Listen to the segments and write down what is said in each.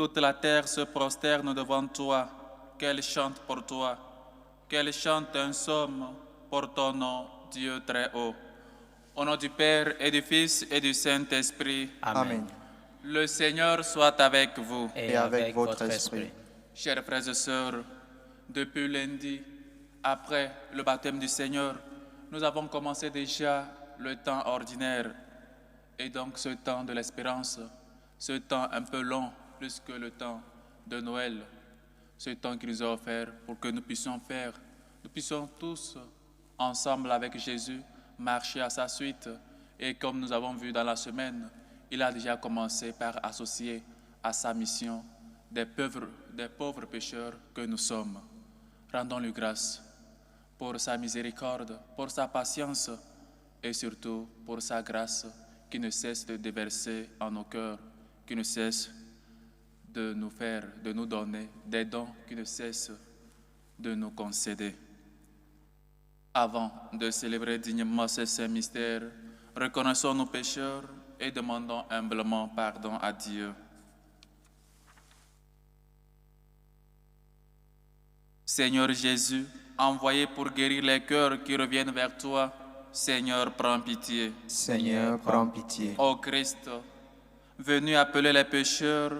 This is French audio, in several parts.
Toute la terre se prosterne devant toi, qu'elle chante pour toi, qu'elle chante un psaume pour ton nom, Dieu très haut. Au nom du Père et du Fils et du Saint-Esprit. Amen. Le Seigneur soit avec vous. Et avec votre esprit. Chers frères et sœurs, depuis lundi, après le baptême du Seigneur, nous avons commencé déjà le temps ordinaire. Et donc ce temps de l'espérance, ce temps un peu long, plus que le temps de Noël, ce temps qu'il nous a offert pour que nous puissions tous, ensemble avec Jésus, marcher à sa suite. Et comme nous avons vu dans la semaine, il a déjà commencé par associer à sa mission des pauvres pécheurs que nous sommes. Rendons-lui grâce pour sa miséricorde, pour sa patience et surtout pour sa grâce qui ne cesse de déverser en nos cœurs, qui ne cesse de nous donner des dons qui ne cessent de nous concéder. Avant de célébrer dignement ces saints mystères, reconnaissons nos pécheurs et demandons humblement pardon à Dieu. Seigneur Jésus, envoyé pour guérir les cœurs qui reviennent vers toi, Seigneur, prends pitié. Seigneur, prends pitié. Ô Christ, venu appeler les pécheurs,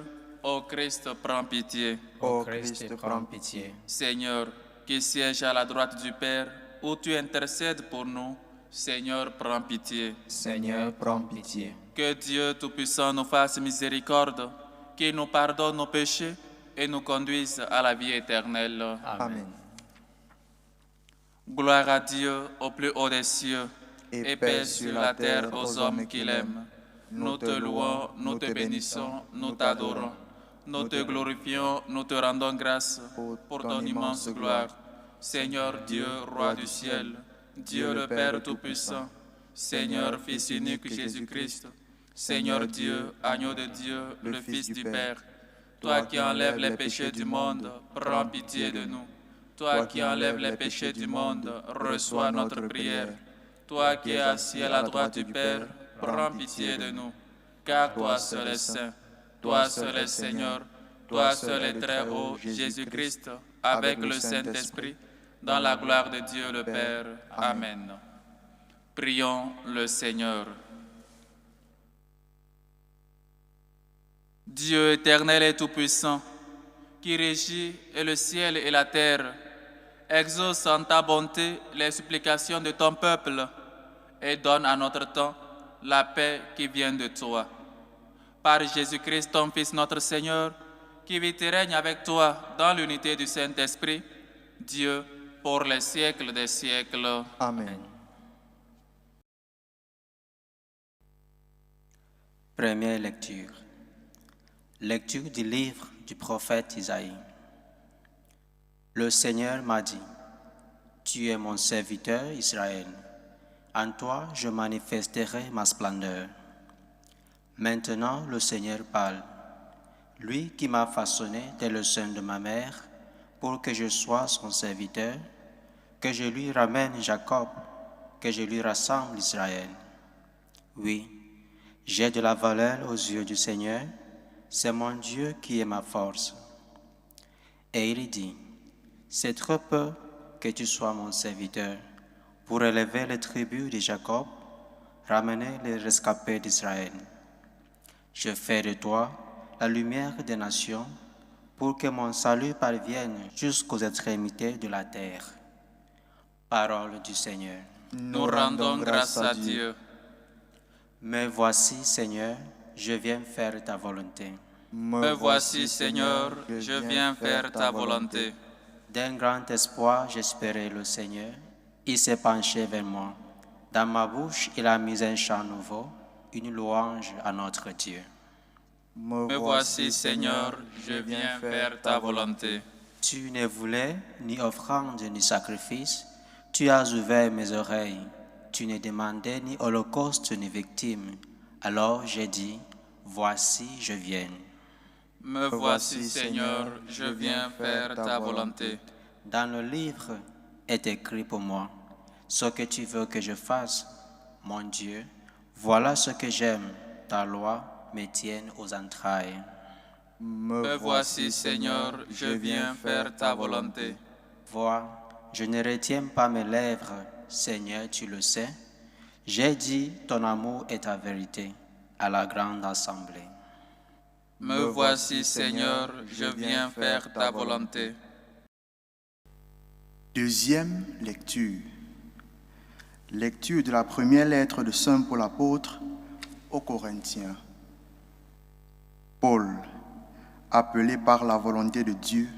ô Christ, prends pitié. Ô Christ, prends pitié. Seigneur, qui siège à la droite du Père, où tu intercèdes pour nous, Seigneur, prends pitié. Seigneur, prends pitié. Que Dieu Tout-Puissant nous fasse miséricorde, qu'il nous pardonne nos péchés et nous conduise à la vie éternelle. Amen. Gloire à Dieu au plus haut des cieux Et paix sur la terre aux hommes qu'il aime. Nous te louons, nous te bénissons, nous t'adorons. Nous te glorifions, nous te rendons grâce pour ton immense gloire. Seigneur Dieu, Roi du ciel, Dieu le Père Tout-Puissant, Seigneur Fils unique Jésus-Christ, Seigneur Dieu, Agneau de Dieu, le Fils du Père, toi qui enlèves les péchés du monde, prends pitié de nous. Toi qui enlèves les péchés du monde, reçois notre prière. Toi qui es assis à la droite du Père, prends pitié de nous. Car toi seul es saint, toi seul es Seigneur, toi seul es très haut, Jésus-Christ, avec le Saint-Esprit, dans la gloire de Dieu le Père. Amen. Prions le Seigneur. Dieu éternel et tout-puissant, qui régit le ciel et la terre, exauce en ta bonté les supplications de ton peuple et donne à notre temps la paix qui vient de toi. Par Jésus-Christ, ton Fils, notre Seigneur, qui vit et règne avec toi dans l'unité du Saint-Esprit, Dieu, pour les siècles des siècles. Amen. Première lecture. Lecture du livre du prophète Isaïe. Le Seigneur m'a dit, tu es mon serviteur Israël. En toi, je manifesterai ma splendeur. Maintenant, le Seigneur parle. Lui qui m'a façonné dès le sein de ma mère, pour que je sois son serviteur, que je lui ramène Jacob, que je lui rassemble Israël. Oui, j'ai de la valeur aux yeux du Seigneur, c'est mon Dieu qui est ma force. Et il dit, c'est trop peu que tu sois mon serviteur, pour élever les tribus de Jacob, ramener les rescapés d'Israël. Je fais de toi la lumière des nations, pour que mon salut parvienne jusqu'aux extrémités de la terre. Parole du Seigneur. Nous rendons grâce à Dieu. Me voici, Seigneur, je viens faire ta volonté. Me voici, Seigneur, je viens faire ta volonté. D'un grand espoir, j'espérais le Seigneur. Il s'est penché vers moi. Dans ma bouche, il a mis un chant nouveau, une louange à notre Dieu. Me voici, Seigneur, je viens faire ta volonté. Tu ne voulais ni offrande ni sacrifice, tu as ouvert mes oreilles. Tu ne demandais ni holocauste ni victime. Alors j'ai dit, voici, je viens. Me voici, Seigneur, je viens faire ta volonté. Dans le livre est écrit pour moi, ce que tu veux que je fasse, mon Dieu, voilà ce que j'aime, ta loi me tienne aux entrailles. Me voici, Seigneur, je viens faire ta volonté. Vois, je ne retiens pas mes lèvres, Seigneur, tu le sais. J'ai dit ton amour et ta vérité à la grande assemblée. Me voici, Seigneur, je viens faire ta volonté. Deuxième lecture. Lecture de la première lettre de Saint Paul apôtre aux Corinthiens. Paul, appelé par la volonté de Dieu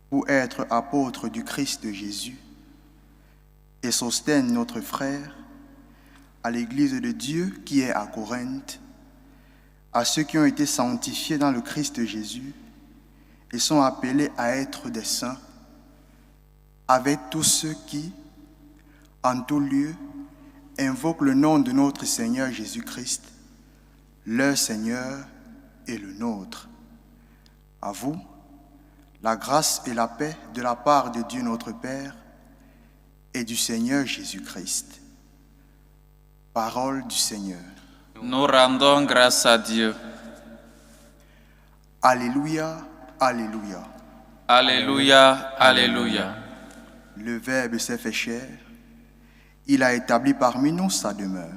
pour être apôtre du Christ Jésus, et Sosthène, notre frère, à l'Église de Dieu qui est à Corinthe, à ceux qui ont été sanctifiés dans le Christ Jésus et sont appelés à être des saints, avec tous ceux qui, en tout lieu, invoquent le nom de notre Seigneur Jésus-Christ, leur Seigneur et le nôtre. À vous, la grâce et la paix de la part de Dieu notre Père et du Seigneur Jésus-Christ. Parole du Seigneur. Nous rendons grâce à Dieu. Alléluia, Alléluia. Alléluia, Alléluia. Le Verbe s'est fait chair. Il a établi parmi nous sa demeure.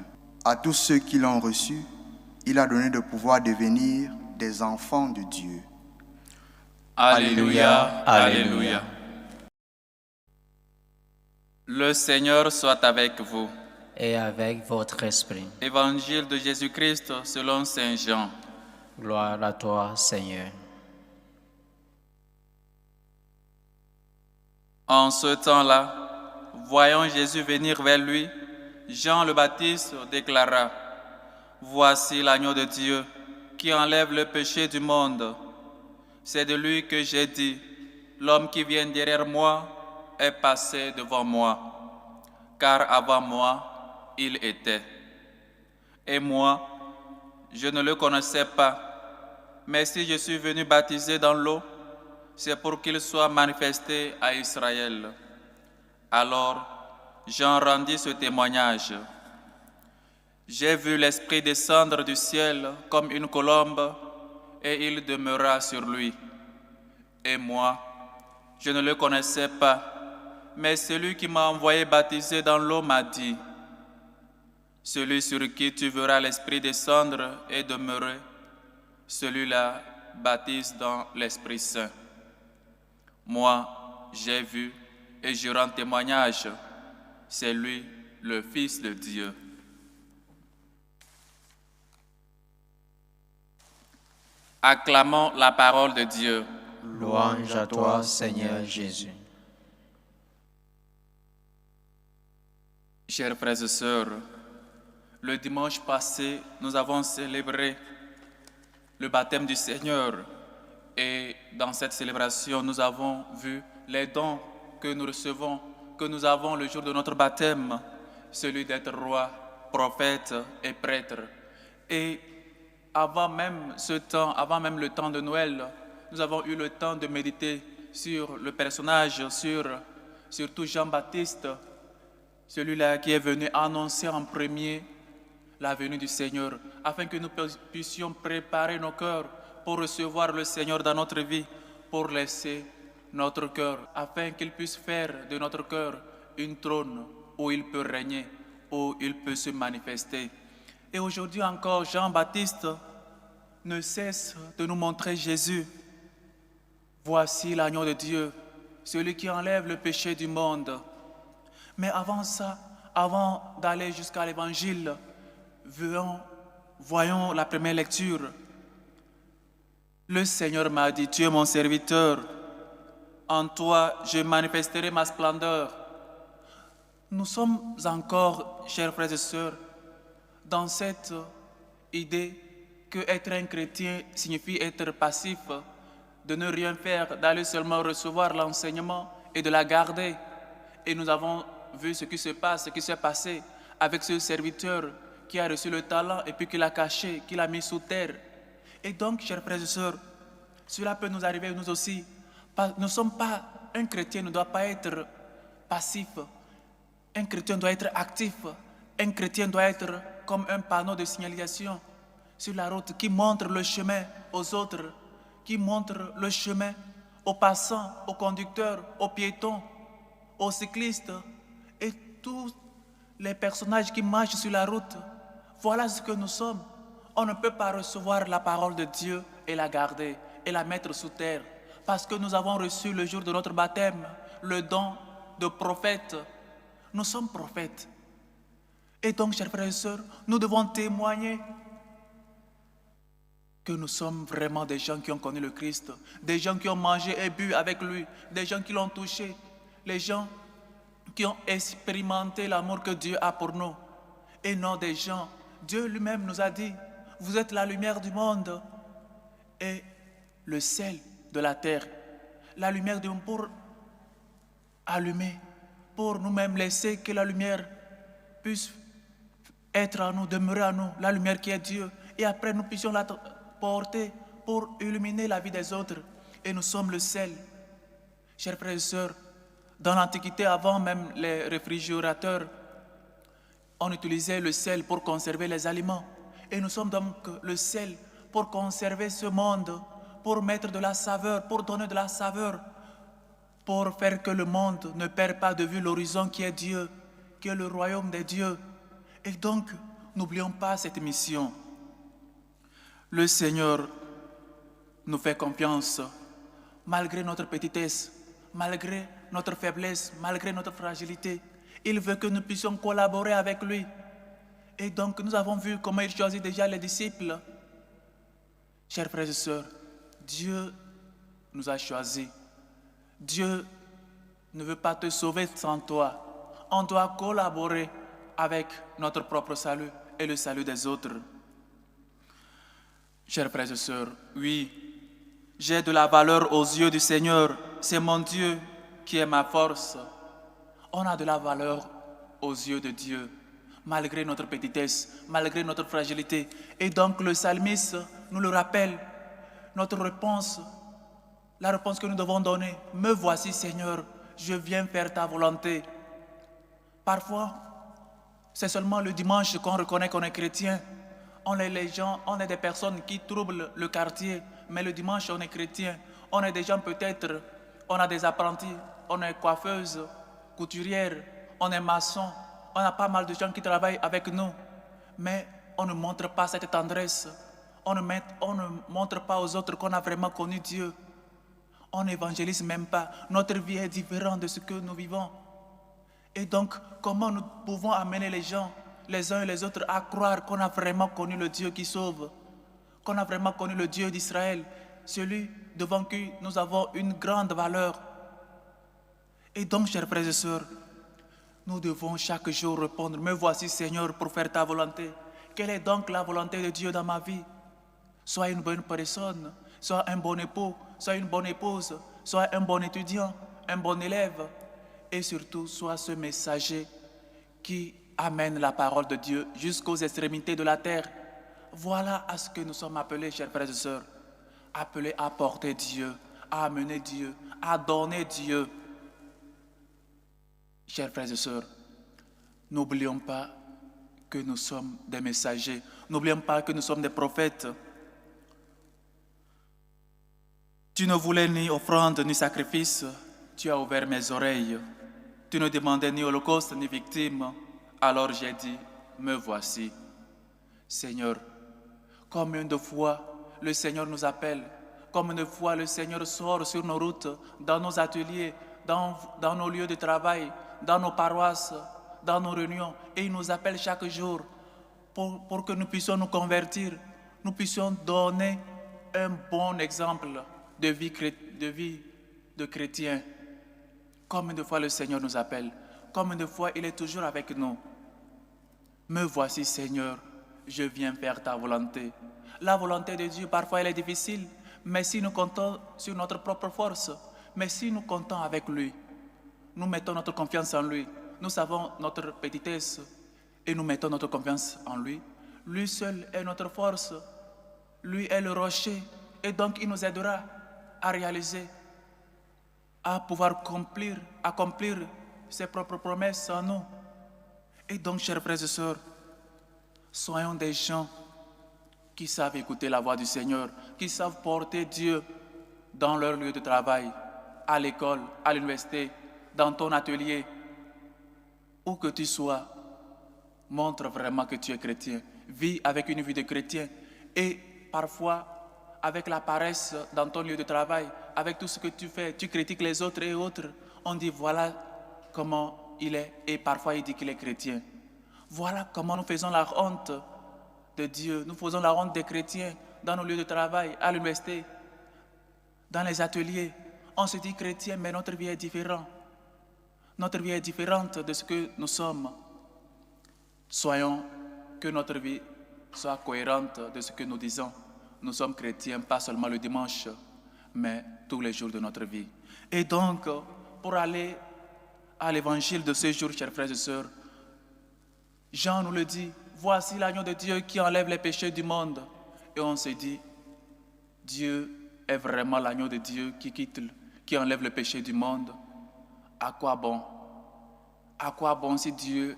À tous ceux qui l'ont reçu, il a donné de pouvoir devenir des enfants de Dieu. Alléluia, Alléluia. Le Seigneur soit avec vous. Et avec votre esprit. Évangile de Jésus-Christ selon Saint Jean. Gloire à toi, Seigneur. En ce temps-là, voyant Jésus venir vers lui, Jean le Baptiste déclara: Voici l'agneau de Dieu qui enlève le péché du monde. C'est de lui que j'ai dit: L'homme qui vient derrière moi est passé devant moi, car avant moi, il était. Et moi, je ne le connaissais pas, mais si je suis venu baptiser dans l'eau, c'est pour qu'il soit manifesté à Israël. Alors, Jean rendit ce témoignage. J'ai vu l'Esprit descendre du ciel comme une colombe, et il demeura sur lui. Et moi, je ne le connaissais pas, mais celui qui m'a envoyé baptiser dans l'eau m'a dit: Celui sur qui tu verras l'Esprit descendre et demeurer, celui-là baptise dans l'Esprit Saint. Moi, j'ai vu et je rends témoignage, c'est lui, le Fils de Dieu. Acclamons la parole de Dieu. Louange à toi, Seigneur Jésus. Chers frères et sœurs, le dimanche passé, nous avons célébré le baptême du Seigneur. Et dans cette célébration, nous avons vu les dons que nous recevons, que nous avons le jour de notre baptême, celui d'être roi, prophète et prêtre. Et avant même ce temps, avant même le temps de Noël, nous avons eu le temps de méditer sur le personnage, surtout Jean-Baptiste, celui-là qui est venu annoncer en premier la venue du Seigneur, afin que nous puissions préparer nos cœurs pour recevoir le Seigneur dans notre vie, pour laisser notre cœur, afin qu'il puisse faire de notre cœur une trône où il peut régner, où il peut se manifester. Et aujourd'hui encore, Jean-Baptiste ne cesse de nous montrer Jésus. Voici l'agneau de Dieu, celui qui enlève le péché du monde. Mais avant ça, avant d'aller jusqu'à l'évangile, voyons la première lecture. Le Seigneur m'a dit: Tu es mon serviteur, en toi je manifesterai ma splendeur. Nous sommes encore, chers frères et sœurs, dans cette idée que être un chrétien signifie être passif, de ne rien faire, d'aller seulement recevoir l'enseignement et de la garder. Et nous avons vu ce qui se passe, ce qui s'est passé avec ce serviteur qui a reçu le talent et puis qui l'a caché, qui l'a mis sous terre. Et donc, chers frères et sœurs, cela peut nous arriver nous aussi. Nous ne sommes pas, un chrétien ne doit pas être passif. Un chrétien doit être actif. Un chrétien doit être comme un panneau de signalisation sur la route qui montre le chemin aux autres, qui montre le chemin aux passants, aux conducteurs, aux piétons, aux cyclistes et tous les personnages qui marchent sur la route. Voilà ce que nous sommes. On ne peut pas recevoir la parole de Dieu et la garder et la mettre sous terre parce que nous avons reçu le jour de notre baptême le don de prophète. Nous sommes prophètes. Et donc, chers frères et sœurs, nous devons témoigner que nous sommes vraiment des gens qui ont connu le Christ, des gens qui ont mangé et bu avec lui, des gens qui l'ont touché, les gens qui ont expérimenté l'amour que Dieu a pour nous, et non des gens. Dieu lui-même nous a dit, vous êtes la lumière du monde et le sel de la terre. La lumière du monde pour allumer, pour nous-mêmes laisser que la lumière puisse être en nous, demeurer en nous, la lumière qui est Dieu. Et après, nous puissions la porter pour illuminer la vie des autres. Et nous sommes le sel. Chers frères et sœurs, dans l'Antiquité, avant même les réfrigérateurs, on utilisait le sel pour conserver les aliments. Et nous sommes donc le sel pour conserver ce monde, pour mettre de la saveur, pour donner de la saveur, pour faire que le monde ne perde pas de vue l'horizon qui est Dieu, qui est le royaume des dieux. Et donc, n'oublions pas cette mission. Le Seigneur nous fait confiance, malgré notre petitesse, malgré notre faiblesse, malgré notre fragilité. Il veut que nous puissions collaborer avec lui. Et donc, nous avons vu comment il choisit déjà les disciples. Chers frères et sœurs, Dieu nous a choisis. Dieu ne veut pas te sauver sans toi. On doit collaborer avec notre propre salut et le salut des autres. Chers frères et sœurs, oui, j'ai de la valeur aux yeux du Seigneur. C'est mon Dieu qui est ma force. On a de la valeur aux yeux de Dieu, malgré notre petitesse, malgré notre fragilité. Et donc le psalmiste nous le rappelle, notre réponse, la réponse que nous devons donner. Me voici Seigneur, je viens faire ta volonté. Parfois, c'est seulement le dimanche qu'on reconnaît qu'on est chrétien. On est les gens, on est des personnes qui troublent le quartier, mais le dimanche on est chrétien. On est des gens peut-être, on a des apprentis, on est coiffeuse, couturière, on est maçon, on a pas mal de gens qui travaillent avec nous, mais on ne montre pas cette tendresse. On ne montre pas aux autres qu'on a vraiment connu Dieu. On n'évangélise même pas. Notre vie est différente de ce que nous vivons. Et donc, comment nous pouvons amener les gens, les uns et les autres, à croire qu'on a vraiment connu le Dieu qui sauve, qu'on a vraiment connu le Dieu d'Israël, celui devant qui nous avons une grande valeur. Et donc, chers frères et sœurs, nous devons chaque jour répondre, me voici Seigneur pour faire ta volonté. Quelle est donc la volonté de Dieu dans ma vie? Sois une bonne personne, sois un bon époux, sois une bonne épouse, sois un bon étudiant, un bon élève. Et surtout, sois ce messager qui amène la parole de Dieu jusqu'aux extrémités de la terre. Voilà à ce que nous sommes appelés, chers frères et sœurs. Appelés à porter Dieu, à amener Dieu, à donner Dieu. Chers frères et sœurs, n'oublions pas que nous sommes des messagers. N'oublions pas que nous sommes des prophètes. Tu ne voulais ni offrande ni sacrifice. Tu as ouvert mes oreilles. Tu ne demandais ni holocauste ni victime. Alors j'ai dit, me voici. Seigneur, combien de fois le Seigneur nous appelle, combien de fois le Seigneur sort sur nos routes, dans nos ateliers, dans nos lieux de travail, dans nos paroisses, dans nos réunions, et il nous appelle chaque jour pour que nous puissions nous convertir, nous puissions donner un bon exemple de vie de chrétien. Combien de fois le Seigneur nous appelle, combien de fois il est toujours avec nous. Me voici Seigneur, je viens faire ta volonté. La volonté de Dieu, parfois elle est difficile, mais si nous comptons sur notre propre force, mais si nous comptons avec lui, nous mettons notre confiance en lui, nous savons notre petitesse et nous mettons notre confiance en lui. Lui seul est notre force, lui est le rocher et donc il nous aidera à réaliser, à pouvoir accomplir ses propres promesses en nous. Et donc, chers frères et sœurs, soyons des gens qui savent écouter la voix du Seigneur, qui savent porter Dieu dans leur lieu de travail, à l'école, à l'université, dans ton atelier, où que tu sois. Montre vraiment que tu es chrétien. Vis avec une vie de chrétien. Et parfois, avec la paresse dans ton lieu de travail, avec tout ce que tu fais, tu critiques les autres et autres. On dit voilà comment il est. Et parfois, il dit qu'il est chrétien. Voilà comment nous faisons la honte de Dieu. Nous faisons la honte des chrétiens dans nos lieux de travail, à l'université, dans les ateliers. On se dit chrétien, mais notre vie est différente. Notre vie est différente de ce que nous sommes. Soyons que notre vie soit cohérente de ce que nous disons. Nous sommes chrétiens, pas seulement le dimanche, mais tous les jours de notre vie. Et donc, pour aller à l'évangile de ce jour, chers frères et sœurs, Jean nous le dit, voici l'agneau de Dieu qui enlève les péchés du monde. Et on se dit, Dieu est vraiment l'agneau de Dieu qui enlève le péché du monde. À quoi bon? À quoi bon si Dieu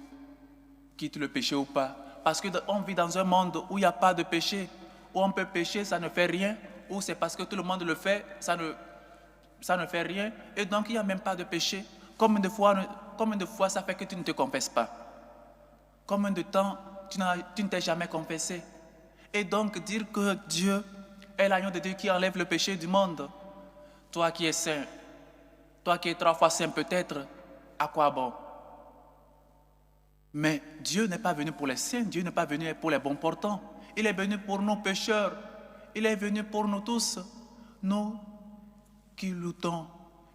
quitte le péché ou pas? Parce qu'on vit dans un monde où il n'y a pas de péché, où on peut pécher, ça ne fait rien, ou c'est parce que tout le monde le fait, ça ne fait rien, et donc il n'y a même pas de péché. Combien de fois ça fait que tu ne te confesses pas? Combien de temps tu ne t'es jamais confessé? Et donc dire que Dieu est l'agneau de Dieu qui enlève le péché du monde, toi qui es saint, toi qui es 3 fois saint peut-être, à quoi bon? Mais Dieu n'est pas venu pour les saints, Dieu n'est pas venu pour les bons portants. Il est venu pour nous pécheurs. Il est venu pour nous tous, nous qui luttons,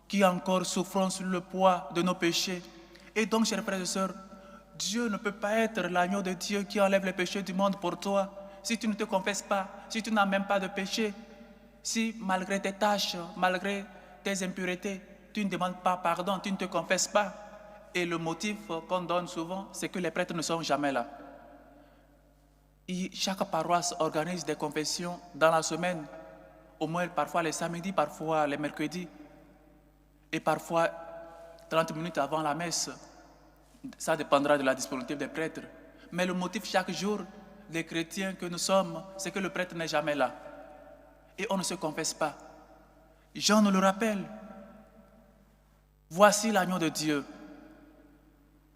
qui encore souffrons sous le poids de nos péchés. Et donc, chers frères et sœurs, Dieu ne peut pas être l'agneau de Dieu qui enlève les péchés du monde pour toi. Si tu ne te confesses pas, si tu n'as même pas de péché, si malgré tes tâches, malgré tes impuretés, tu ne demandes pas pardon, tu ne te confesses pas. Et le motif qu'on donne souvent, c'est que les prêtres ne sont jamais là. Et chaque paroisse organise des confessions dans la semaine, au moins parfois les samedis, parfois les mercredis, et parfois 30 minutes avant la messe. Ça dépendra de la disponibilité des prêtres. Mais le motif chaque jour des chrétiens que nous sommes, c'est que le prêtre n'est jamais là. Et on ne se confesse pas. Jean nous le rappelle. Voici l'agneau de Dieu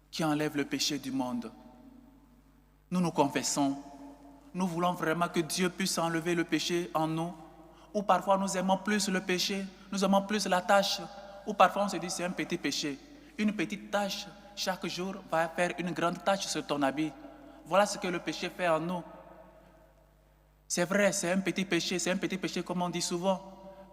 qui enlève le péché du monde. Nous nous confessons. Nous voulons vraiment que Dieu puisse enlever le péché en nous. Ou parfois nous aimons plus le péché, nous aimons plus la tâche. Ou parfois on se dit c'est un petit péché. Une petite tâche, chaque jour, va faire une grande tâche sur ton habit. Voilà ce que le péché fait en nous. C'est vrai, c'est un petit péché comme on dit souvent.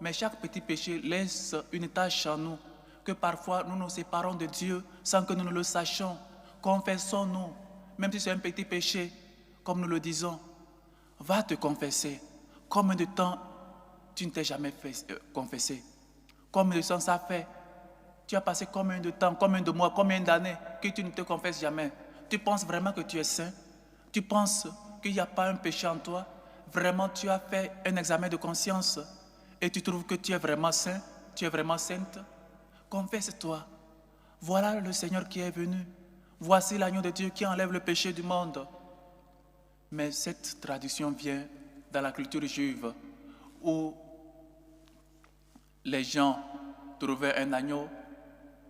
Mais chaque petit péché laisse une tâche en nous. Que parfois nous nous séparons de Dieu sans que nous ne le sachions. Confessons-nous, même si c'est un petit péché, comme nous le disons. Va te confesser. Combien de temps tu ne t'es jamais confessé? Combien de temps ça fait? Tu as passé combien de temps, combien de mois, combien d'années que tu ne te confesses jamais? Tu penses vraiment que tu es saint? Tu penses qu'il n'y a pas un péché en toi? Vraiment, tu as fait un examen de conscience et tu trouves que tu es vraiment saint, tu es vraiment sainte? Confesse-toi. Voilà le Seigneur qui est venu. Voici l'agneau de Dieu qui enlève le péché du monde. Mais cette tradition vient dans la culture juive où les gens trouvaient un agneau,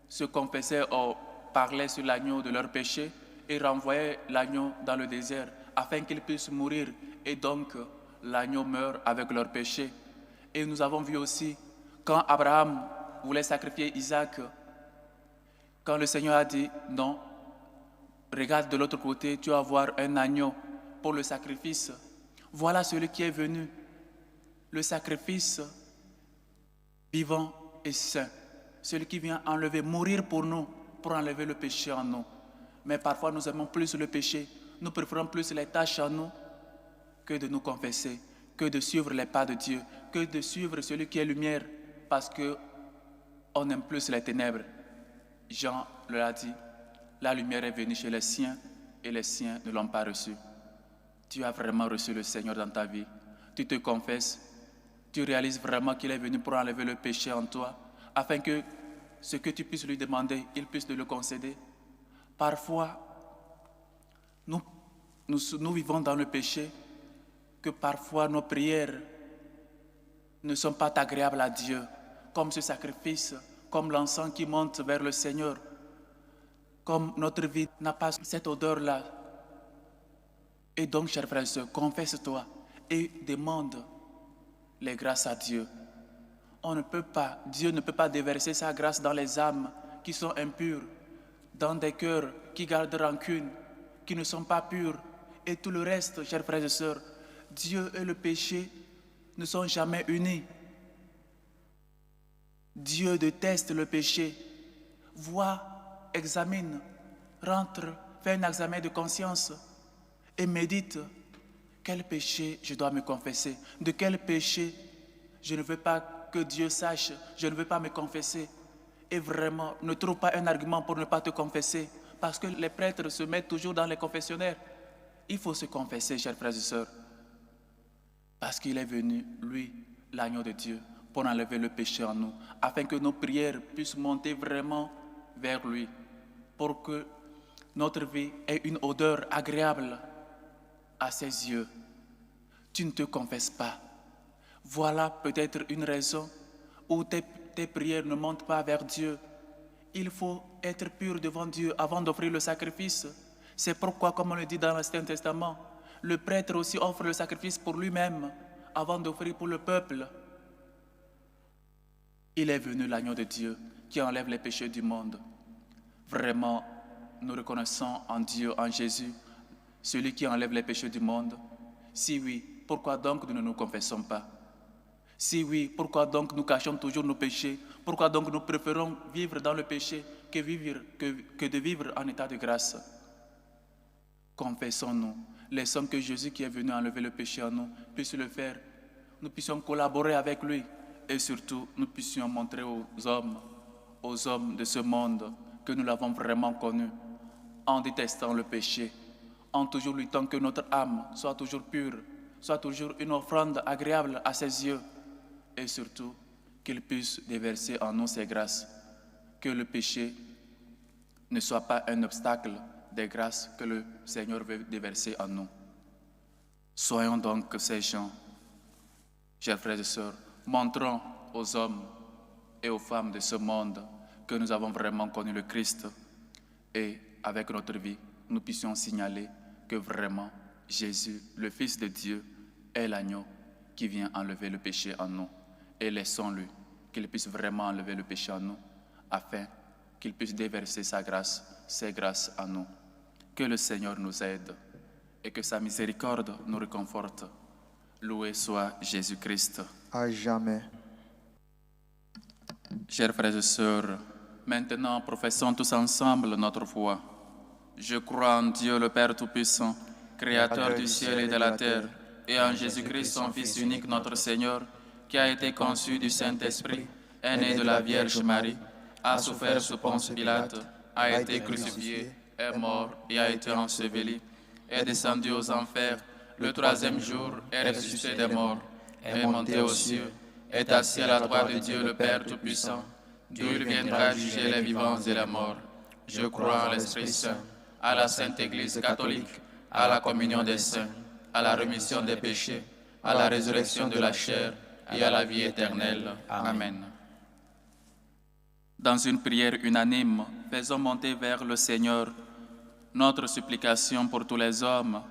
se confessaient ou parlaient sur l'agneau de leur péché et renvoyaient l'agneau dans le désert afin qu'il puisse mourir. Et donc, l'agneau meurt avec leur péché. Et nous avons vu aussi, quand Abraham voulait sacrifier Isaac, quand le Seigneur a dit non, regarde de l'autre côté, tu vas voir un agneau pour le sacrifice. Voilà celui qui est venu, le sacrifice vivant et saint, celui qui vient enlever, mourir pour nous, pour enlever le péché en nous. Mais parfois nous aimons plus le péché, nous préférons plus les tâches en nous que de nous confesser, que de suivre les pas de Dieu, que de suivre celui qui est lumière, parce que on aime plus les ténèbres. Jean leur a dit, la lumière est venue chez les siens et les siens ne l'ont pas reçue. Tu as vraiment reçu le Seigneur dans ta vie. Tu te confesses, tu réalises vraiment qu'il est venu pour enlever le péché en toi, afin que ce que tu puisses lui demander, il puisse te le concéder. Parfois, nous vivons dans le péché que parfois nos prières ne sont pas agréables à Dieu, comme ce sacrifice, comme l'encens qui monte vers le Seigneur, comme notre vie n'a pas cette odeur-là. Et donc, chers frères et sœurs, confesse-toi et demande les grâces à Dieu. Dieu ne peut pas déverser sa grâce dans les âmes qui sont impures, dans des cœurs qui gardent rancune, qui ne sont pas purs, et tout le reste, chers frères et sœurs. Dieu et le péché ne sont jamais unis. Dieu déteste le péché. Vois, examine, rentre, fais un examen de conscience et médite. Quel péché je dois me confesser? De quel péché je ne veux pas que Dieu sache? Je ne veux pas me confesser. Et vraiment, ne trouve pas un argument pour ne pas te confesser. Parce que les prêtres se mettent toujours dans les confessionnaires. Il faut se confesser, chers frères et sœurs. Parce qu'il est venu, lui, l'agneau de Dieu, pour enlever le péché en nous, afin que nos prières puissent monter vraiment vers lui, pour que notre vie ait une odeur agréable à ses yeux. Tu ne te confesses pas. Voilà peut-être une raison où tes prières ne montent pas vers Dieu. Il faut être pur devant Dieu avant d'offrir le sacrifice. C'est pourquoi, comme on le dit dans l'Ancien Testament, le prêtre aussi offre le sacrifice pour lui-même avant d'offrir pour le peuple. Il est venu l'agneau de Dieu qui enlève les péchés du monde. Vraiment, nous reconnaissons en Dieu, en Jésus, celui qui enlève les péchés du monde. Si oui, pourquoi donc nous ne nous confessons pas? Si oui, pourquoi donc nous cachons toujours nos péchés? Pourquoi donc nous préférons vivre dans le péché que de vivre en état de grâce? Confessons-nous. Laissons que Jésus qui est venu enlever le péché en nous puisse le faire. Nous puissions collaborer avec lui et surtout nous puissions montrer aux hommes de ce monde que nous l'avons vraiment connu en détestant le péché, en toujours luttant que notre âme soit toujours pure, soit toujours une offrande agréable à ses yeux et surtout qu'il puisse déverser en nous ses grâces, que le péché ne soit pas un obstacle des grâces que le Seigneur veut déverser en nous. Soyons donc ces gens, chers frères et sœurs, montrons aux hommes et aux femmes de ce monde que nous avons vraiment connu le Christ et avec notre vie, nous puissions signaler que vraiment Jésus, le Fils de Dieu, est l'agneau qui vient enlever le péché en nous. Et laissons-le, qu'il puisse vraiment enlever le péché en nous, afin qu'il puisse déverser sa grâce, ses grâces en nous. Que le Seigneur nous aide et que sa miséricorde nous réconforte. Loué soit Jésus-Christ. À jamais. Chers frères et sœurs, maintenant professons tous ensemble notre foi. Je crois en Dieu le Père Tout-Puissant, Créateur du ciel et de la terre, et en Jésus-Christ, son Fils unique, notre Seigneur, qui a été conçu du Saint-Esprit, est né de la Vierge Marie, a souffert sous Ponce Pilate, a été crucifié, est mort et a été enseveli, est descendu aux enfers, le troisième jour est ressuscité des morts, est monté aux cieux, est assis à la droite de Dieu le Père Tout-Puissant, d'où il viendra juger les vivants et les morts. Je crois en l'Esprit Saint, à la Sainte Église catholique, à la communion des saints, à la rémission des péchés, à la résurrection de la chair et à la vie éternelle. Amen. Dans une prière unanime, faisons monter vers le Seigneur notre supplication pour tous les hommes,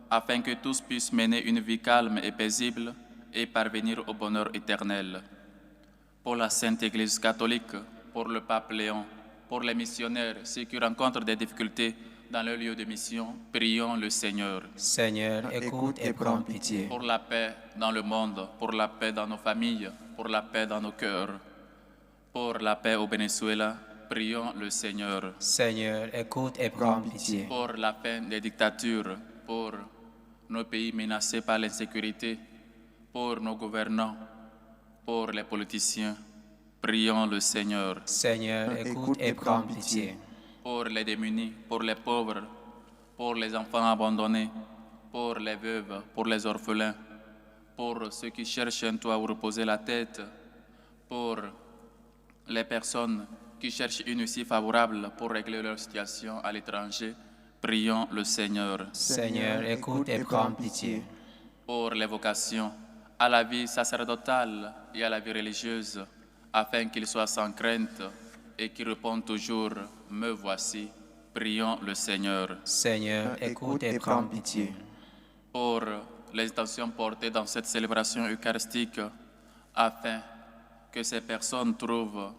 afin que tous puissent mener une vie calme et paisible et parvenir au bonheur éternel. Pour la Sainte Église catholique, pour le pape Léon, pour les missionnaires, ceux qui rencontrent des difficultés dans leur lieu de mission, prions le Seigneur. Seigneur, écoute et prends pitié. Pour la paix dans le monde, pour la paix dans nos familles, pour la paix dans nos cœurs, pour la paix au Venezuela, prions le Seigneur. Seigneur, écoute et prends pitié. Pour la fin des dictatures, pour nos pays menacés par l'insécurité, pour nos gouvernants, pour les politiciens, prions le Seigneur. Seigneur, écoute et prends pitié. Pour les démunis, pour les pauvres, pour les enfants abandonnés, pour les veuves, pour les orphelins, pour ceux qui cherchent un toit où reposer la tête, pour les personnes qui cherchent une issue favorable pour régler leur situation à l'étranger, prions le Seigneur. Seigneur, écoute et prends pitié. pour les vocations à la vie sacerdotale et à la vie religieuse, afin qu'ils soient sans crainte et qu'ils répondent toujours « Me voici ». Prions le Seigneur. Seigneur, écoute et prends pitié. Pour les intentions portées dans cette célébration eucharistique, afin que ces personnes trouvent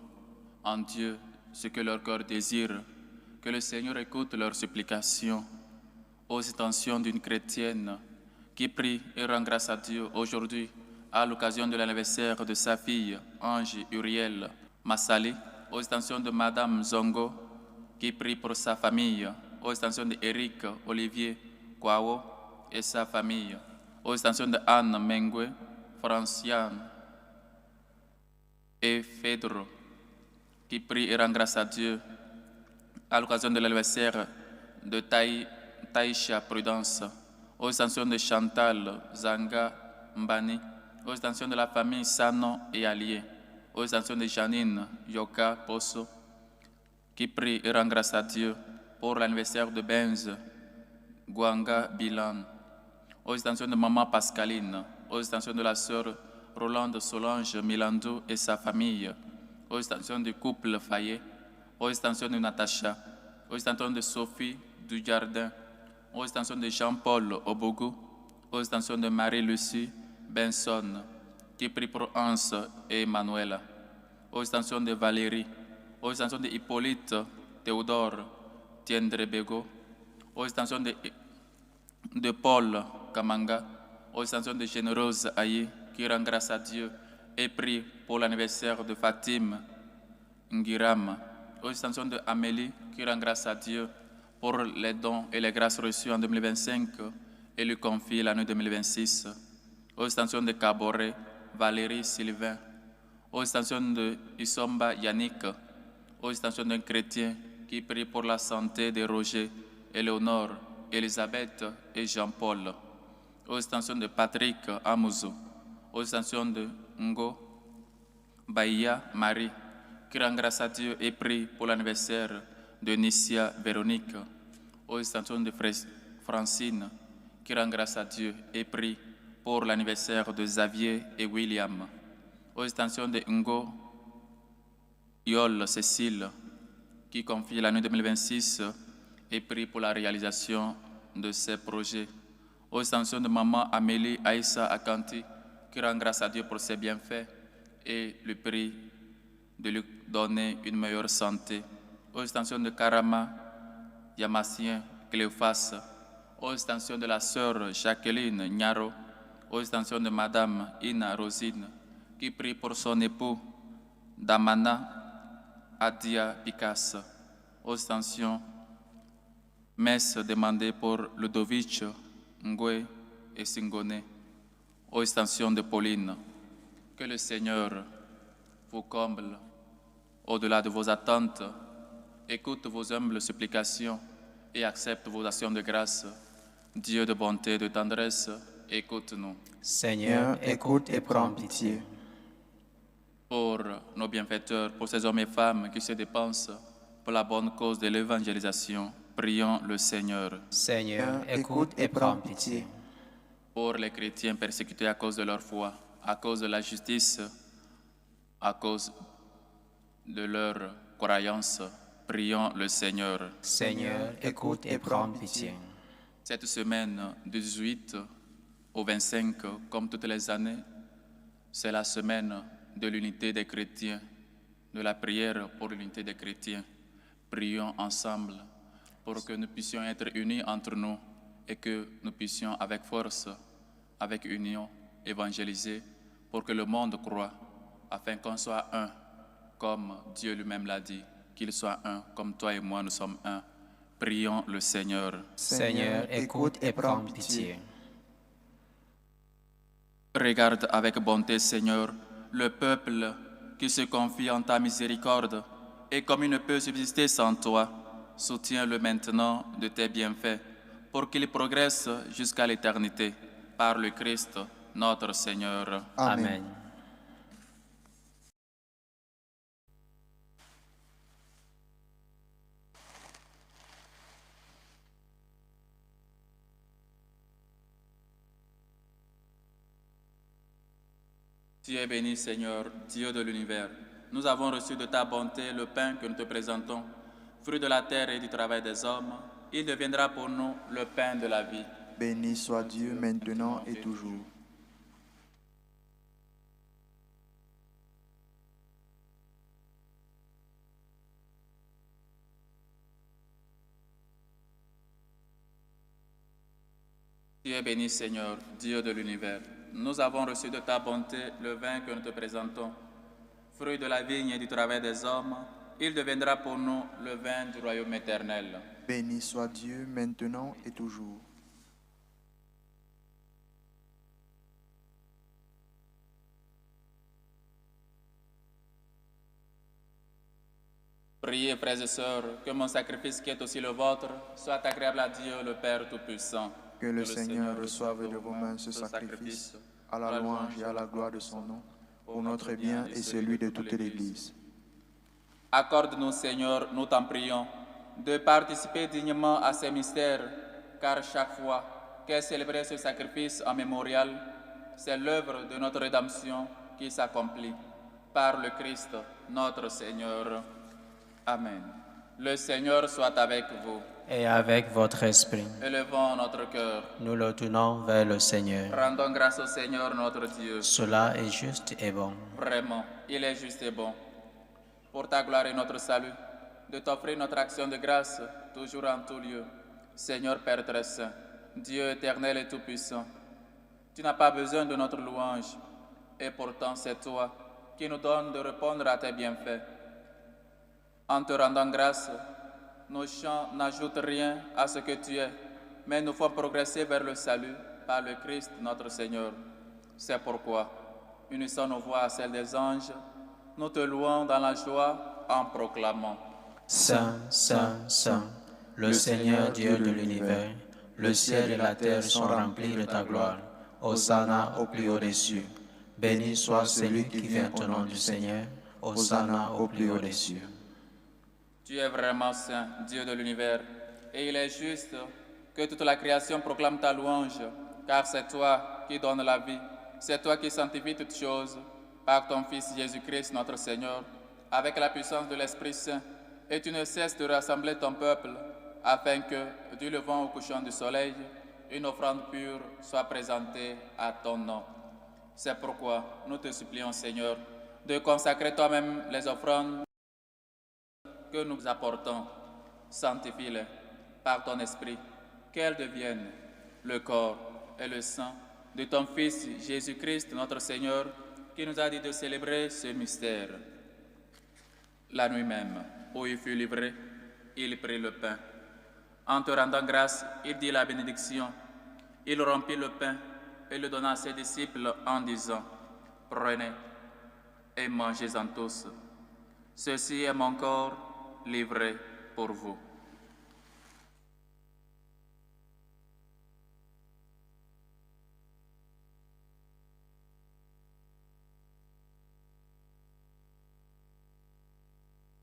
en Dieu ce que leur cœur désire, que le Seigneur écoute leurs supplications. Aux intentions d'une chrétienne qui prie et rend grâce à Dieu aujourd'hui à l'occasion de l'anniversaire de sa fille, Ange Uriel Massali, aux intentions de Madame Zongo, qui prie pour sa famille, aux intentions d'Éric Olivier Kwao et sa famille, aux intentions de Anne Mengue, Franciane et Fedro, qui prie et rend grâce à Dieu à l'occasion de l'anniversaire de Taïcha Prudence, aux intentions de Chantal Zanga Mbani, aux intentions de la famille Sano et Allié, aux intentions de Janine Yoka Posso, qui prie et rend grâce à Dieu pour l'anniversaire de Benz Guanga Bilan, aux intentions de Maman Pascaline, aux intentions de la sœur Rolande Solange Milandou et sa famille, aux intentions du couple Fayet, aux intentions de Natacha, aux intentions de Sophie Dujardin, aux intentions de Jean-Paul Obougou, aux intentions de Marie-Lucie Benson, qui prie pour Hans et Manuela, aux intentions de Valérie, aux intentions de Hippolyte Théodore Tiendrebego, aux intentions de Paul Kamanga, aux intentions de Généreuse Aïe, qui rend grâce à Dieu et prie pour l'anniversaire de Fatim Ngiram, aux intentions de Amélie, qui rend grâce à Dieu pour les dons et les grâces reçues en 2025 et lui confie l'année 2026, aux intentions de Caboret, Valérie Sylvain, aux intentions de Isomba Yannick, aux intentions d'un chrétien qui prie pour la santé de Roger, Éléonore, Elisabeth et Jean-Paul, aux intentions de Patrick Amouzou, aux intentions de Ngo Baïa Marie, qui rend grâce à Dieu et prie pour l'anniversaire de Nissia Véronique, aux intentions de Francine, qui rend grâce à Dieu et prie pour l'anniversaire de Xavier et William, aux intentions de Ngo Yol Cécile, qui confie l'année 2026 et prie pour la réalisation de ses projets, aux intentions de Maman Amélie Aïssa Akanti, qui rend grâce à Dieu pour ses bienfaits et lui prie de lui donner une meilleure santé, aux intentions de Karama Yamassien Cléophas, aux intentions de la sœur Jacqueline Nyaro, aux intentions de Madame Ina Rosine, qui prie pour son époux Damana Adia Picasse, aux intentions messe demandée pour Ludovic Ngwe et Singone, aux intentions de Pauline. Que le Seigneur vous comble au-delà de vos attentes, écoute vos humbles supplications et accepte vos actions de grâce. Dieu de bonté et de tendresse, écoute-nous. Seigneur, écoute et prends pitié. Pour nos bienfaiteurs, pour ces hommes et femmes qui se dépensent pour la bonne cause de l'évangélisation, prions le Seigneur. Seigneur, écoute et prends pitié. Pour les chrétiens persécutés à cause de leur foi, à cause de la justice, à cause de leur croyance, prions le Seigneur. Seigneur, écoute et prends pitié. Cette semaine du 18 au 25, comme toutes les années, c'est la semaine de l'unité des chrétiens, de la prière pour l'unité des chrétiens. Prions ensemble pour que nous puissions être unis entre nous et que nous puissions avec force, avec union, évangéliser pour que le monde croie, afin qu'on soit un, comme Dieu lui-même l'a dit, qu'il soit un, comme toi et moi nous sommes un. Prions le Seigneur. Seigneur, écoute et prends pitié. Regarde avec bonté, Seigneur, le peuple qui se confie en ta miséricorde, et comme il ne peut subsister sans toi, soutiens-le maintenant de tes bienfaits, pour qu'il progresse jusqu'à l'éternité, par le Christ, notre Seigneur. Amen. Tu es béni, Seigneur, Dieu de l'univers. Nous avons reçu de ta bonté le pain que nous te présentons, fruit de la terre et du travail des hommes. Il deviendra pour nous le pain de la vie. Béni soit Dieu maintenant et toujours. Tu es béni, Seigneur, Dieu de l'univers. Nous avons reçu de ta bonté le vin que nous te présentons, fruit de la vigne et du travail des hommes. Il deviendra pour nous le vin du royaume éternel. Béni soit Dieu maintenant et toujours. Priez, frères et sœurs, que mon sacrifice qui est aussi le vôtre soit agréable à Dieu, le Père Tout-Puissant. Que le Seigneur reçoive de vos mains ce sacrifice, à la louange et à la gloire de son nom, pour notre bien et celui de toute l'Église. Accorde-nous, Seigneur, nous t'en prions, de participer dignement à ces mystères, car chaque fois qu'est célébré ce sacrifice en mémorial, c'est l'œuvre de notre rédemption qui s'accomplit par le Christ, notre Seigneur. Amen. Le Seigneur soit avec vous. Et avec votre esprit, Élevons notre cœur. nous le tournons vers le Seigneur. Rendons grâce au Seigneur notre Dieu. Cela est juste et bon. Vraiment, il est juste et bon. Pour ta gloire et notre salut, de t'offrir notre action de grâce, toujours en tout lieu. Seigneur Père très saint, Dieu éternel et tout-puissant, tu n'as pas besoin de notre louange, et pourtant c'est toi qui nous donnes de répondre à tes bienfaits. En te rendant grâce, nos chants n'ajoutent rien à ce que tu es, mais nous font progresser vers le salut par le Christ notre Seigneur. C'est pourquoi, unissant nos voix à celles des anges, nous te louons dans la joie en proclamant. Saint, Saint, Saint, le Seigneur Dieu de l'univers, le ciel et la terre sont remplis de ta gloire. Hosanna au plus haut des cieux. Béni soit celui qui vient au nom du Seigneur. Hosanna au plus haut des cieux. Tu es vraiment saint, Dieu de l'univers, et il est juste que toute la création proclame ta louange, car c'est toi qui donnes la vie, c'est toi qui sanctifies toutes choses, par ton Fils Jésus-Christ notre Seigneur, avec la puissance de l'Esprit Saint, et tu ne cesses de rassembler ton peuple, afin que, du levant au couchant du soleil, une offrande pure soit présentée à ton nom. C'est pourquoi nous te supplions, Seigneur, de consacrer toi-même les offrandes que nous apportons. Sanctifie-les par ton esprit, qu'elles deviennent le corps et le sang de ton Fils Jésus-Christ, notre Seigneur, qui nous a dit de célébrer ce mystère. La nuit même, où il fut livré, il prit le pain. En te rendant grâce, il dit la bénédiction. Il rompit le pain et le donna à ses disciples en disant, « Prenez et mangez-en tous. Ceci est mon corps livré pour vous. »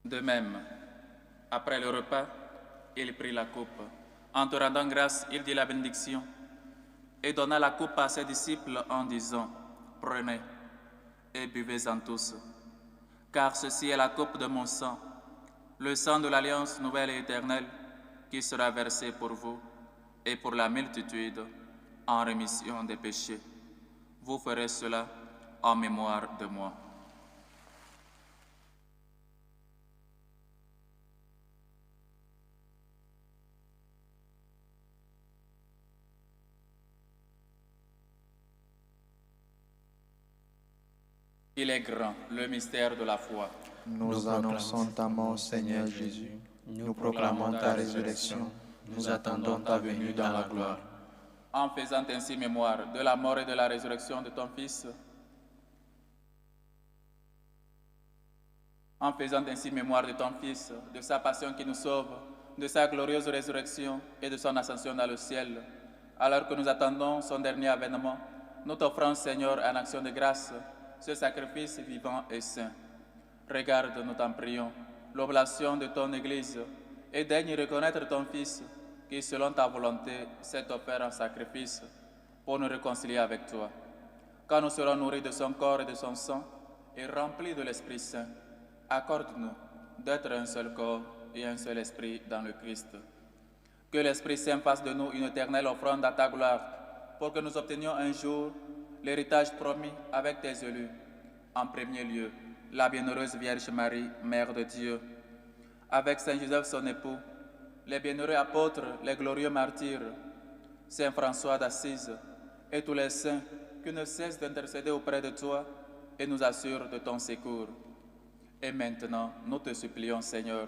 De même, après le repas, il prit la coupe. En te rendant grâce, il dit la bénédiction et donna la coupe à ses disciples en disant, « Prenez et buvez-en tous, car ceci est la coupe de mon sang, le sang de l'alliance nouvelle et éternelle, qui sera versé pour vous et pour la multitude en rémission des péchés. Vous ferez cela en mémoire de moi. » Il est grand, le mystère de la foi. Nous annonçons ta mort, Seigneur Jésus. Nous proclamons ta résurrection. Nous attendons ta venue dans la gloire. En faisant ainsi mémoire de la mort et de la résurrection de ton Fils, en faisant ainsi mémoire de ton Fils, de sa passion qui nous sauve, de sa glorieuse résurrection et de son ascension dans le ciel, alors que nous attendons son dernier avènement, nous t'offrons, Seigneur, en action de grâce, ce sacrifice vivant et saint. Regarde, nous t'en prions, l'oblation de ton Église, et daigne reconnaître ton Fils, qui, selon ta volonté, s'est offert en sacrifice pour nous réconcilier avec toi. Quand nous serons nourris de son corps et de son sang, et remplis de l'Esprit Saint, accorde-nous d'être un seul corps et un seul esprit dans le Christ. Que l'Esprit Saint fasse de nous une éternelle offrande à ta gloire, pour que nous obtenions un jour l'héritage promis avec tes élus. En premier lieu, la bienheureuse Vierge Marie, Mère de Dieu, avec Saint Joseph son époux, les bienheureux apôtres, les glorieux martyrs, Saint François d'Assise et tous les saints qui ne cessent d'intercéder auprès de toi et nous assurent de ton secours. Et maintenant, nous te supplions, Seigneur,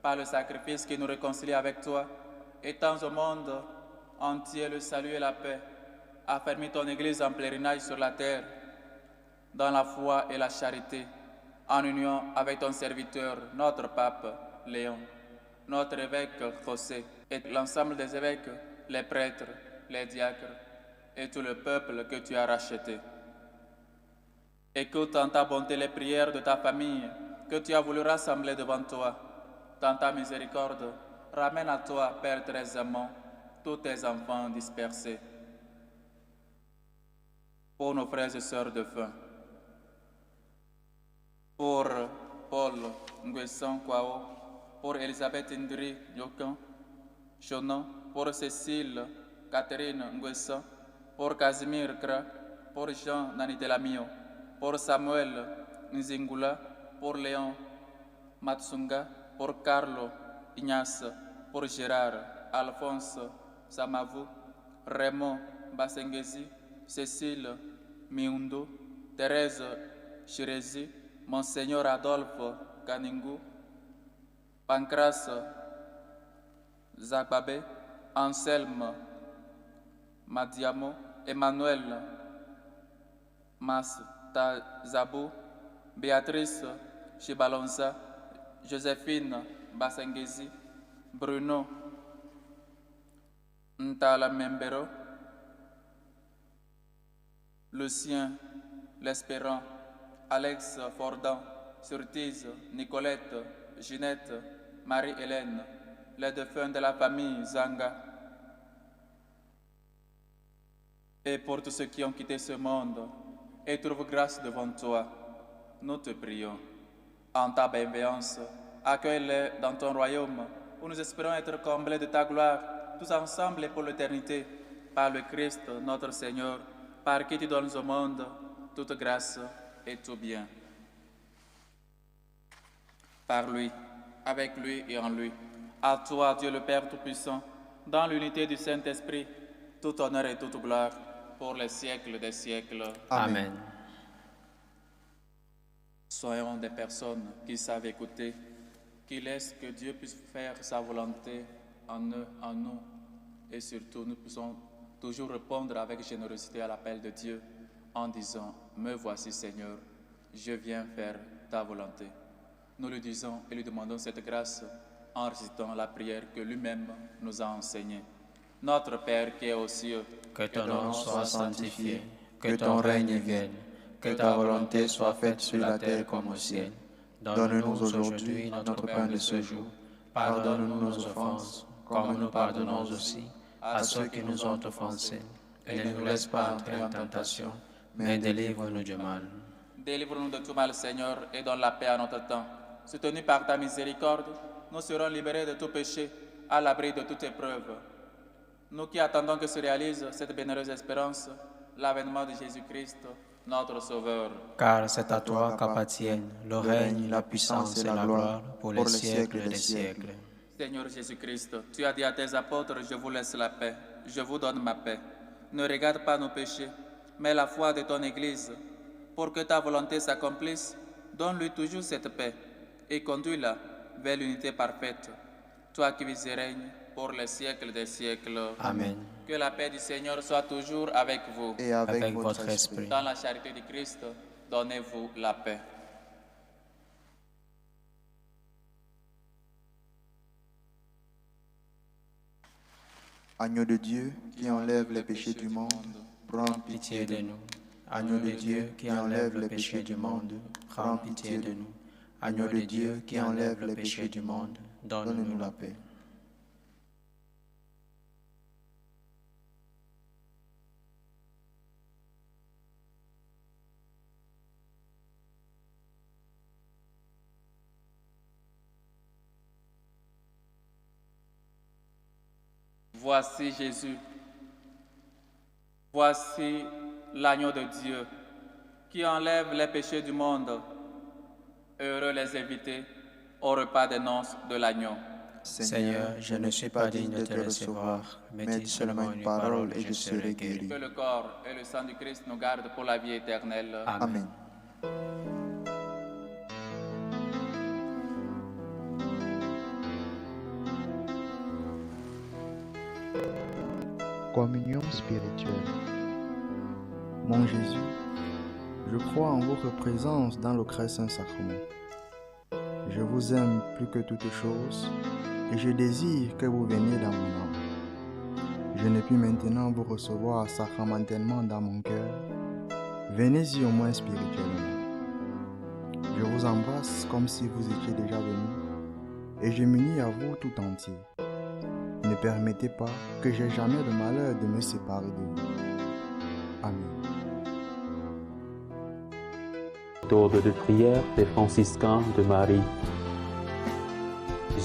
par le sacrifice qui nous réconcilie avec toi, étends au monde entier le salut et la paix, affermis ton Église en pèlerinage sur la terre, dans la foi et la charité, en union avec ton serviteur, notre pape Léon, notre évêque José, et l'ensemble des évêques, les prêtres, les diacres, et tout le peuple que tu as racheté. Écoute en ta bonté les prières de ta famille que tu as voulu rassembler devant toi. Dans ta miséricorde, ramène à toi, Père très aimant, tous tes enfants dispersés. Pour nos frères et sœurs de faim, pour Paul Nguessan Kwao, pour Elisabeth Indri Nyokan, Chonan, pour Cécile Catherine Nguessan, pour Casimir Kra, pour Jean Nanitelamio, pour Samuel Nzingula, pour Léon Matsunga, pour Carlo Ignace, pour Gérard Alphonse Samavu, Raymond Basengezi, Cécile Miundo, Thérèse Chirezi, Monseigneur Adolphe Kaningu, Pancras Zagbabe, Anselme Madiamo, Emmanuel Mastazabou, Béatrice Chibalonza, Joséphine Basengezi, Bruno Ntala Membero, Lucien L'Espérant, Alex Fordan, Surtise, Nicolette, Ginette, Marie-Hélène, les défunts de la famille Zanga, et pour tous ceux qui ont quitté ce monde et trouvent grâce devant toi, nous te prions. En ta bienveillance, accueille-les dans ton royaume, où nous espérons être comblés de ta gloire, tous ensemble et pour l'éternité, par le Christ notre Seigneur, par qui tu donnes au monde toute grâce et tout bien. Par lui, avec lui et en lui, à toi, Dieu le Père Tout-Puissant, dans l'unité du Saint-Esprit, tout honneur et toute gloire, pour les siècles des siècles. Amen. Soyons des personnes qui savent écouter, qui laissent que Dieu puisse faire sa volonté en eux, en nous, et surtout nous puissions toujours répondre avec générosité à l'appel de Dieu en disant « Me voici Seigneur, je viens faire ta volonté ». Nous lui disons et lui demandons cette grâce en récitant la prière que lui-même nous a enseignée. Notre Père qui est aux cieux, que ton nom soit sanctifié, que ton règne vienne, que ta volonté soit faite sur la terre comme au ciel. Donne-nous aujourd'hui notre pain de ce jour. Pardonne-nous nos offenses, comme nous pardonnons aussi à ceux qui nous ont offensés. Et ne nous laisse pas entrer en tentation, mais délivre-nous du mal. Délivre-nous de tout mal, Seigneur, et donne la paix à notre temps. Soutenus par ta miséricorde, nous serons libérés de tout péché, à l'abri de toute épreuve. Nous qui attendons que se réalise cette bienheureuse espérance, l'avènement de Jésus-Christ, notre Sauveur. Car c'est à toi qu'appartiennent le règne, la puissance et la gloire pour les siècles des siècles. Seigneur Jésus-Christ, tu as dit à tes apôtres, je vous laisse la paix, je vous donne ma paix. Ne regarde pas nos péchés, mais la foi de ton Église. Pour que ta volonté s'accomplisse, donne-lui toujours cette paix et conduis-la vers l'unité parfaite. Toi qui vis et règnes pour les siècles des siècles. Amen. Que la paix du Seigneur soit toujours avec vous. Et avec votre esprit. Dans la charité du Christ, donnez-vous la paix. Agneau de Dieu qui enlève les péchés du monde, prends Pitié de nous. Agneau de Dieu qui enlève le péché du monde, prends pitié de nous. Agneau de Dieu qui enlève le péché du monde, donne-nous la paix. Voici Jésus. Voici l'agneau de Dieu qui enlève les péchés du monde. Heureux les invités au repas des noces de l'agneau. Seigneur, je ne suis pas digne de te recevoir, mais dis seulement une parole et je serai guéri. Que le corps et le sang du Christ nous gardent pour la vie éternelle. Amen. Communion spirituelle. Mon Jésus, je crois en votre présence dans le très saint sacrement. Je vous aime plus que toute chose et je désire que vous veniez dans mon âme. Je ne puis maintenant vous recevoir sacramentellement dans mon cœur. Venez-y au moins spirituellement. Je vous embrasse comme si vous étiez déjà venu et je m'unis à vous tout entier. Ne permettez pas que j'aie jamais le malheur de me séparer de vous. Amen. Méthode de prière des franciscains de Marie.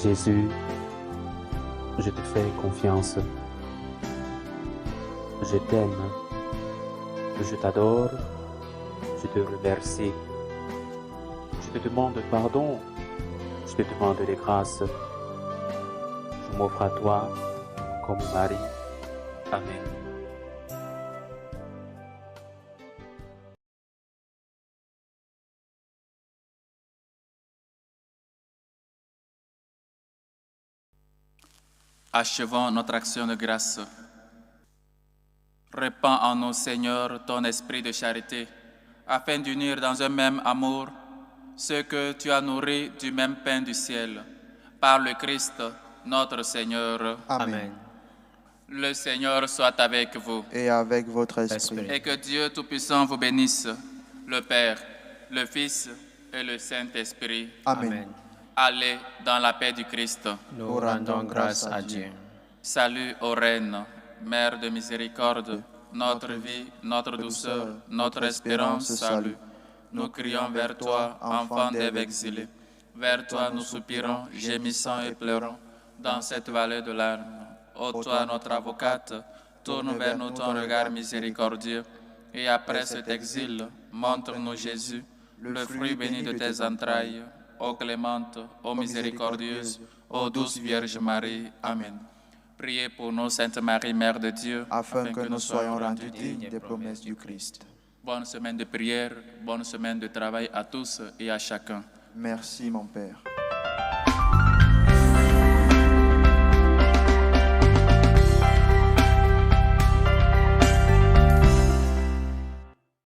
Jésus, je te fais confiance. Je t'aime. Je t'adore. Je te remercie. Je te demande pardon. Je te demande des grâces. Je m'offre à toi comme Marie. Amen. Achevons notre action de grâce. Répands en nous, Seigneur, ton esprit de charité, afin d'unir dans un même amour ceux que tu as nourris du même pain du ciel, par le Christ, notre Seigneur. Amen. Le Seigneur soit avec vous. Et avec votre esprit. Et que Dieu Tout-Puissant vous bénisse, le Père, le Fils et le Saint-Esprit. Amen. Allez dans la paix du Christ. Nous rendons grâce à Dieu. Salut aux reines, Mère de miséricorde, notre vie, notre douceur, notre espérance, salut. Nous crions vers toi, enfant d'Ève exilés. Vers toi nous soupirons, gémissant et pleurons, dans cette vallée de larmes. Ô toi, notre avocate, tourne vers nous ton regard miséricordieux, et après cet exil, montre-nous Jésus, le fruit béni de tes entrailles. Ô clémente, ô miséricordieuse, ô douce Vierge Marie. Amen. Priez pour nous, Sainte Marie, Mère de Dieu, Afin que nous soyons rendus dignes des promesses du Christ. Bonne semaine de prière, bonne semaine de travail à tous et à chacun. Merci, mon Père.